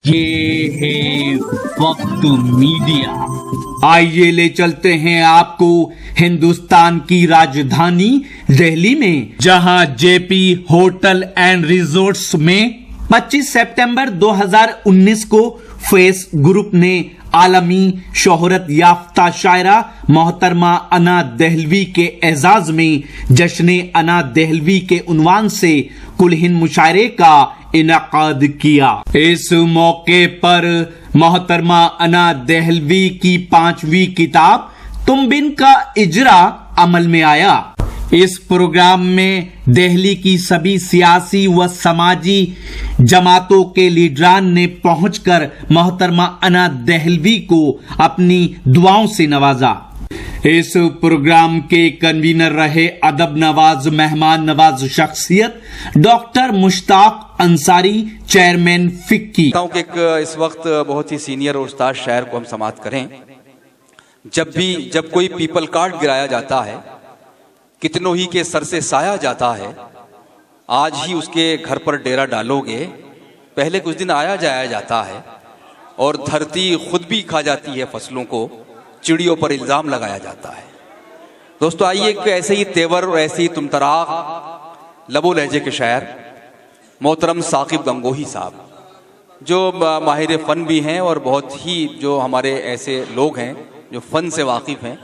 یہ ہے وقت میڈیا۔ آئیے لے چلتے ہیں آپ کو ہندوستان کی راجدھانی دہلی میں، جہاں جے پی ہوٹل اینڈ ریزورٹس میں 25 سپتمبر 2019 کو فیس گروپ نے عالمی شہرت یافتہ شاعرہ محترمہ انا دہلوی کے اعزاز میں جشن انا دہلوی کے عنوان سے کل ہند مشاعرے کا انعقاد کیا۔ اس موقع پر محترمہ انا دہلوی کی 5ویں کتاب تم بن کا اجرا عمل میں آیا۔ اس پروگرام میں دہلی کی سبھی سیاسی و سماجی جماعتوں کے لیڈران نے پہنچ کر محترمہ انا دہلوی کو اپنی دعاؤں سے نوازا۔ اس پروگرام کے کنوینر رہے ادب نواز مہمان نواز شخصیت ڈاکٹر مشتاق انصاری، چیئرمین فکی۔ اس وقت بہت ہی سینئر اور استاد شاعر کو ہم سماعت کریں۔ جب کوئی پیپل کارڈ گرایا جاتا ہے، کتنوں ہی کے سر سے سایہ جاتا ہے، آج ہی اس کے گھر پر ڈیرا ڈالو گے، پہلے کچھ دن آیا جایا جاتا ہے، اور دھرتی خود بھی کھا جاتی ہے فصلوں کو، چڑیوں پر الزام لگایا جاتا ہے۔ دوستو آئیے کہ ایسے ہی تیور اور ایسے ہی تمطراق لب و لہجے کے شاعر محترم ثاقب گنگوہی صاحب، جو ماہر فن بھی ہیں اور بہت ہی جو ہمارے ایسے لوگ ہیں جو فن سے واقف ہیں،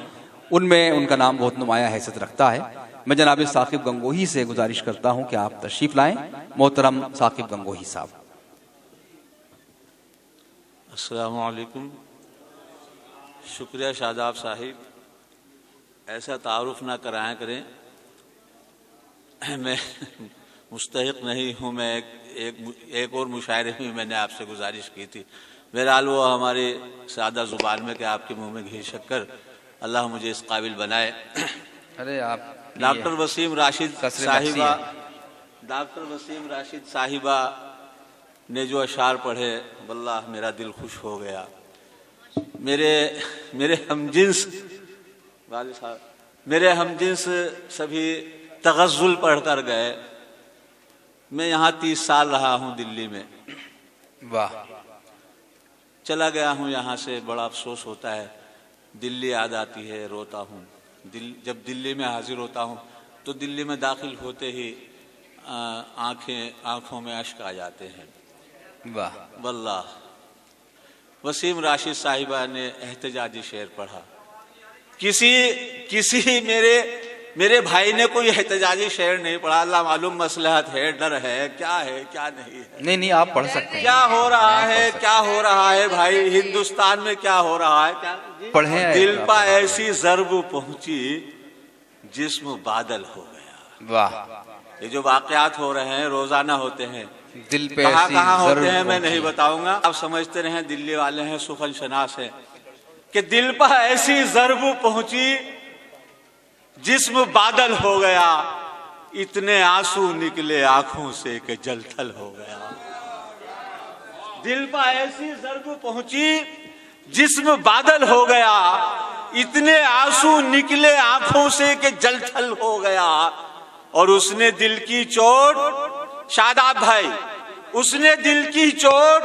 ان میں ان کا نام بہت نمایاں حیثیت رکھتا ہے۔ میں جناب ثاقب گنگوہی سے گزارش کرتا ہوں کہ آپ تشریف لائیں۔ محترم ثاقب گنگوہی صاحب۔ السلام علیکم۔ شکریہ شاداب صاحب، ایسا تعارف نہ کرائیں کریں، میں مستحق نہیں ہوں۔ میں ایک اور مشاعرے میں میں نے آپ سے گزارش کی تھی، بہرحال وہ ہماری سادہ زبان میں کہ آپ کے منہ میں گھی شکر، اللہ مجھے اس قابل بنائے۔ ڈاکٹر وسیم راشد صاحبہ نے جو اشعار پڑھے، واللہ میرا دل خوش ہو گیا۔ میرے ہم جنس سبھی تغزل پڑھ کر گئے۔ میں یہاں 30 سال رہا ہوں دلی میں، واہ، چلا گیا ہوں یہاں سے، بڑا افسوس ہوتا ہے، دلی یاد آتی ہے، روتا ہوں۔ جب دلی میں حاضر ہوتا ہوں تو دلی میں داخل ہوتے ہی آنکھوں میں اشک آ جاتے ہیں۔ واہ واللہ وسیم راشد صاحبہ نے احتجاجی شعر پڑھا۔ کسی میرے بھائی نے کوئی احتجاجی شعر نہیں پڑھا۔ اللہ معلوم مصلحت ہے، ڈر ہے، کیا نہیں ہے۔ نہیں آپ پڑھ سکتے ہیں۔ کیا ہو رہا ہے بھائی، ہندوستان میں کیا ہو رہا ہے؟ پڑھیں۔ دل پہ ایسی ضرب پہنچی جسم بادل ہو گیا۔ واہ، یہ جو واقعات ہو رہے ہیں روزانہ ہوتے ہیں، دل پہ کہاں ہوتے ہیں میں نہیں بتاؤں گا، آپ سمجھتے رہیں، دلی والے ہیں، سخن شناس ہیں، کہ دل پہ ایسی ضرب پہنچی جسم بادل ہو گیا، اتنے آنسو نکلے آنکھوں سے کہ جل تھل ہو گیا۔ دل پہ ایسی ضرب پہنچی جسم بادل ہو گیا، اتنے آنسو نکلے آنکھوں سے کہ جل تھل ہو گیا۔ اور اس نے دل کی چوٹ، شاداب بھائی، اس نے دل کی چوٹ،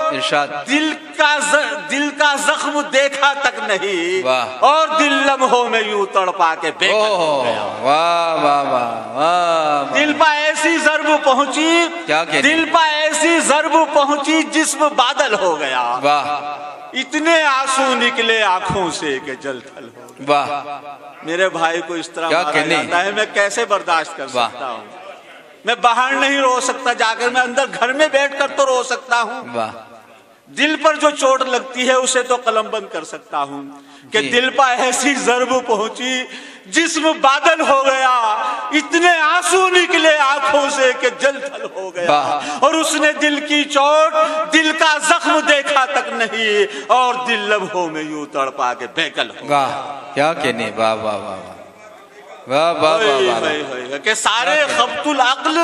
دل کا زخم دیکھا تک نہیں، اور دل لمحوں میں یوں تڑپا کے بے قدر ہو گیا۔ واہ واہ واہ، دل پہ ایسی ضرب پہنچی جسم بادل ہو گیا، اتنے آنسو نکلے آنکھوں سے کہ جل تھل ہو گیا۔ واہ، میرے بھائی کو اس طرح مارا جاتا ہے، میں کیسے برداشت کر سکتا ہوں؟ میں باہر نہیں رو سکتا جا کر، میں اندر گھر میں بیٹھ کر تو رو سکتا ہوں۔ دل پر جو چوٹ لگتی ہے اسے تو قلم بند کر سکتا ہوں، کہ دل پر ایسی ضرب پہنچی جسم بادل ہو گیا، اتنے آنسو نکلے آنکھوں سے کہ جل تھل ہو گیا۔ اور اس نے دل کی چوٹ، دل کا زخم دیکھا تک نہیں، اور دل لمحوں میں یوں تڑپا کے بیکل ہو گیا۔ کیا کہنے، واہ واہ واہ واہ واہ واہ، کہ سارے خبط العقل،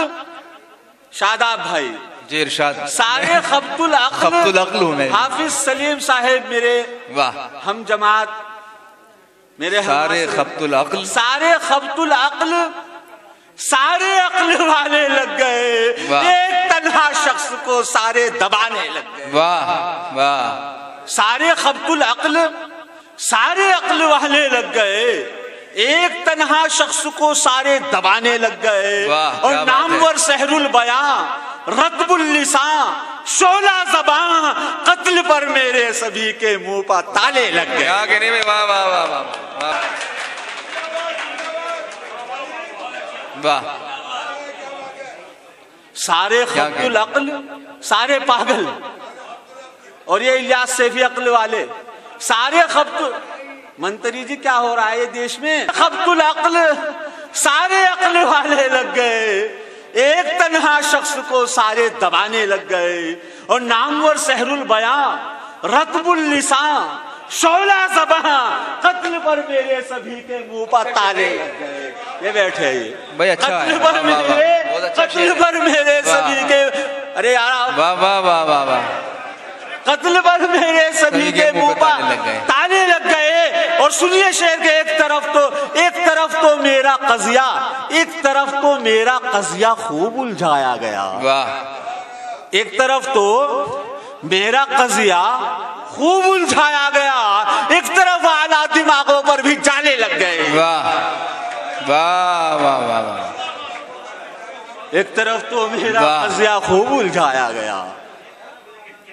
شاداب بھائی جی ارشاد، سارے خبط العقل، حافظ سلیم صاحب میرے ہم جماعت، میرے سارے خبط العقل، سارے عقل والے لگ گئے، ایک تنہا شخص کو سارے دبانے لگ گئے. واہ واہ. سارے خبط العقل، سارے عقل والے لگ گئے، ایک تنہا شخص کو سارے دبانے لگ گئے. اور نامور سحر البیاں، رطب اللسان، شعلہ زباں، قتل پر میرے سبھی کے منہ پر تالے لگ گئے. کیا کہنے میں، واہ واہ واہ واہ واہ. سارے خبط العقل، سارے پاگل، اور یہ الیاس سیفی عقل والے سارے خبط. منتری جی کیا ہو رہا ہے یہ دیش میں؟ خبط العقل، سارے عقل والے لگ گئے، ایک تنہا شخص کو سارے دبانے لگ گئے. اور نامور سحر البیاں، رطب اللسان، شعلہ زباں، قتل پر میرے سبھی کے منہ پر تالے لگ گئے. یہ بیٹھے بھائی اچھا قتل پر میرے، قتل پر میرے سبھی کے، ارے یار واہ واہ واہ واہ واہ. قتل پر میرے سبھی کے منہ پر تالے لگ گئے. اور سنیے شعر کے ایک طرف تو میرا قضیہ، ایک طرف تو میرا قضیہ خوب الجھایا گیا. ایک طرف تو میرا قضیہ خوب الجھایا گیا، ایک طرف اعلیٰ دماغوں پر بھی جالے لگ گئے. واہ واہ واہ واہ. ایک طرف تو میرا قضیہ خوب الجھایا گیا،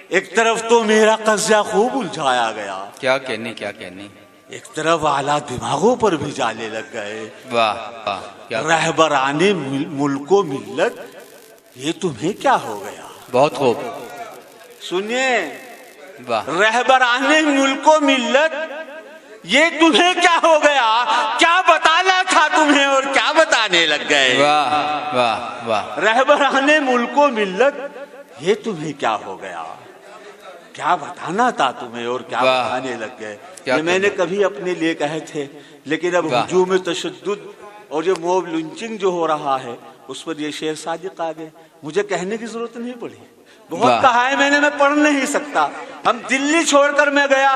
ایک طرف تو میرا قضیہ خوب الجھایا گیا. کیا کہنے، کیا کہنے. ایک طرف اعلیٰ دماغوں پر بھی جالے لگ گئے. واہ واہ. رہبران ملک و ملت، یہ تمہیں کیا ہو گیا؟ بہت خوب. سنیے، واہ. رہبران ملک و ملت، یہ تمہیں کیا ہو گیا؟ کیا بتانا تھا تمہیں اور کیا بتانے لگ گئے؟ واہ واہ واہ. رہبران ملک و ملت، یہ تمہیں کیا ہو گیا؟ کیا بتانا تھا تمہیں اور کیا بتانے لگ گئے؟ یہ میں نے کبھی اپنے لیے کہے تھے، لیکن اب ہجوم تشدد اور یہ موب لنچنگ جو ہو رہا ہے اس پر یہ شعر صادق آ گئے. مجھے کہنے کی ضرورت نہیں پڑی، بہت کہا ہے میں نے، میں پڑھ نہیں سکتا. ہم دلی چھوڑ کر میں گیا،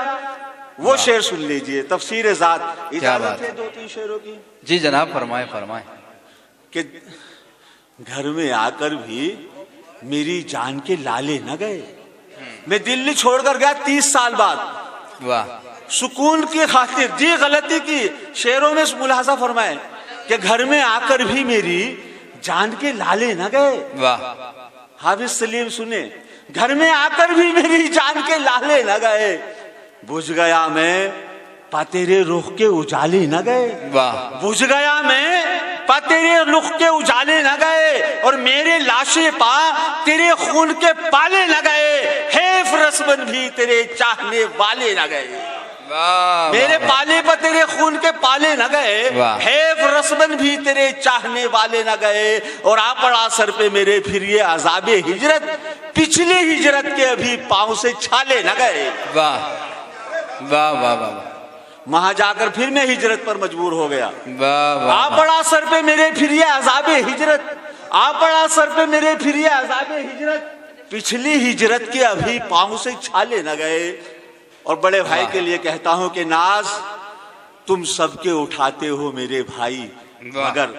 وہ شعر سن لیجئے، تفسیر ذات. اجازت ہے 2-3 شعروں کی؟ جی جناب، فرمائے فرمائے. کہ گھر میں آ کر بھی میری جان کے لالے نہ گئے. میں دلی چھوڑ کر گیا 30 سال بعد. واہ. سکون کی خاطر جی غلطی کی. شعروں میں ملاحظہ فرمائے کہ گھر میں آ کر بھی میری جان کے لالے نہ گئے. واہ. حافظ سلیم سنے، گھر میں آ کر بھی میری جان کے لالے نہ گئے. بجھ گیا میں پا تیرے رخ کے اجالے نہ گئے. واہ. بجھ گیا میں پا تیرے رخ کے اجالے نہ گئے، اور میرے لاشے پا تیرے خون کے پالے نہ گئے. حیف رسمن بھی تیرے چاہنے والے نہ گئے. میرے پالے پر تیرے خون کے پالے نہ گئے، حیف رسمن بھی تیرے چاہنے والے نہ گئے. اور آ پڑا سر پہ میرے پھر یہ عذاب ہجرت، پچھلی ہجرت کے ابھی پاؤں سے چھالے نہ گئے. واہ واہ واہ واہ. وہاں جا کر پھر میں ہجرت پر مجبور ہو گیا. واہ. آ پڑا سر پہ میرے پھر یہ عذاب ہجرت، آ پڑا سر پہ میرے پھر یہ عذاب ہجرت، پچھلی ہجرت کے ابھی پاؤں سے چھالے نہ گئے. اور بڑے بھائی کے لیے کہتا ہوں کہ ناز تم سب کے اٹھاتے ہو میرے بھائی، مگر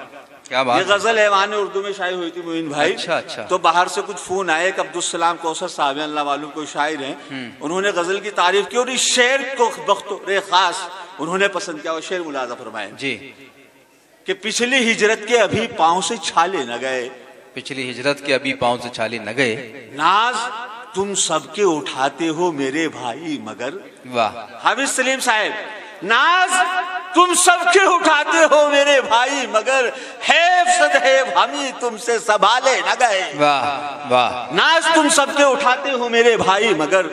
یہ غزل ایوان اردو میں شائع ہوئی تھی معین بھائی. تو باہر سے کچھ فون آئے کہ عبدالسلام کوثر صاحب اللہ معلوم کوئی شاعر ہیں، انہوں نے غزل کی تعریف کی اور اس شعر کو بطور خاص انہوں نے پسند کیا. اور شعر ملاحظہ فرمائے جی کہ پچھلی ہجرت کے ابھی پاؤں سے چھالے نہ گئے. پچھلی ہجرت کے ابھی پاؤں سے چھالے نہ گئے. ناز تم سب کے اٹھاتے ہو میرے بھائی مگر. واہ. حافظ سلیم صاحب، ناز تم سب کے اٹھاتے ہو میرے بھائی مگر حیف صد حیف ہمیں تم سے سنبھالے نہ گئے. واہ واہ. ناز تم سب کے اٹھاتے ہو میرے بھائی مگر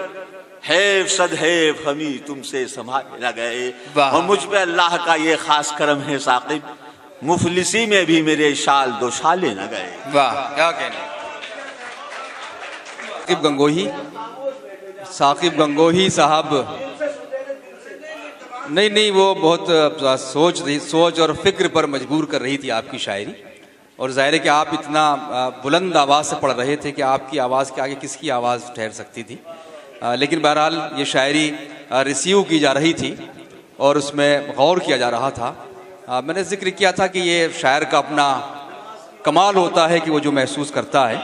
حیف صد حیف ہمیں تم سے سنبھالے نہ گئے. اور مجھ پہ اللہ کا یہ خاص کرم ہے ثاقب، مفلسی میں بھی میرے شال دو شالے نہ گئے. واہ. کیا کہنے. ثاقب گنگوہی صاحب، نہیں وہ بہت سوچ اور فکر پر مجبور کر رہی تھی آپ کی شاعری. اور ظاہر ہے کہ آپ اتنا بلند آواز سے پڑھ رہے تھے کہ آپ کی آواز کے آگے کس کی آواز ٹھہر سکتی تھی. لیکن بہرحال یہ شاعری ریسیو کی جا رہی تھی اور اس میں غور کیا جا رہا تھا. میں نے ذکر کیا تھا کہ یہ شاعر کا اپنا کمال ہوتا ہے کہ وہ جو محسوس کرتا ہے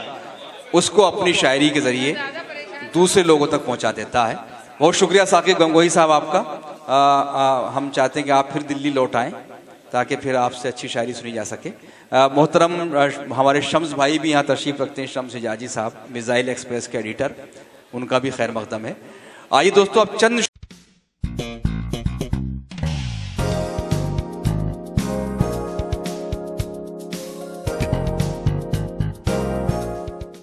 اس کو اپنی شاعری کے ذریعے دوسرے لوگوں تک پہنچا دیتا ہے. بہت شکریہ ثاقب گنگوہی صاحب آپ کا. ہم چاہتے ہیں کہ آپ پھر دلی لوٹ آئیں تاکہ پھر آپ سے اچھی شاعری سنی جا سکے. محترم ہمارے شمس بھائی بھی یہاں تشریف رکھتے ہیں, شمس حجازی صاحب میزائل ایکسپریس کے ایڈیٹر, ان کا بھی خیر مقدم ہے. آئیے دوستو اب چند